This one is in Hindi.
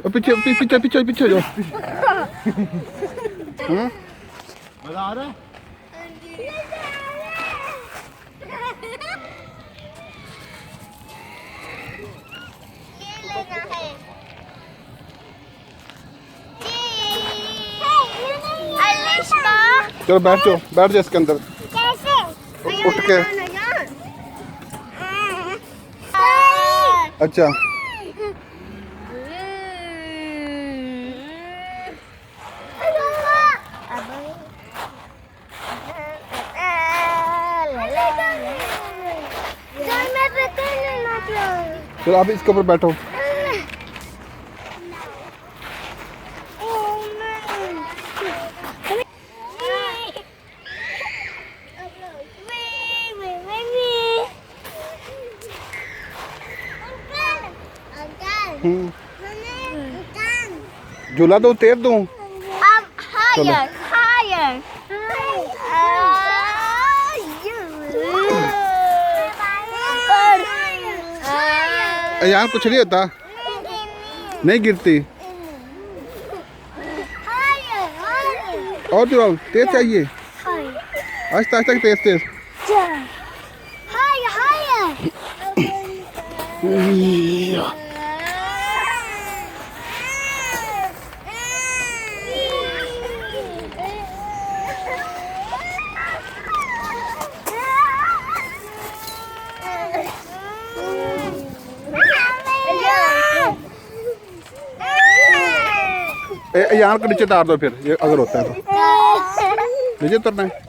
पीछे पीछे पीछे पीछे जाओ। मजा आ रहा है? चलो बैठ जाओ, बैठ जाओ इसके अंदर। कैसे? उठ के। अच्छा चलो आप इसके ऊपर बैठो। झूला दो, उतेर दूं? चलो यहाँ कुछ नहीं होता, नहीं गिरती। और जो तेज चाहिए, आहिस्ता आहिस्ता तेज तेज। यहाँ के नीचे उतार दो फिर, ये अगर होता है तो नीचे उतरना है।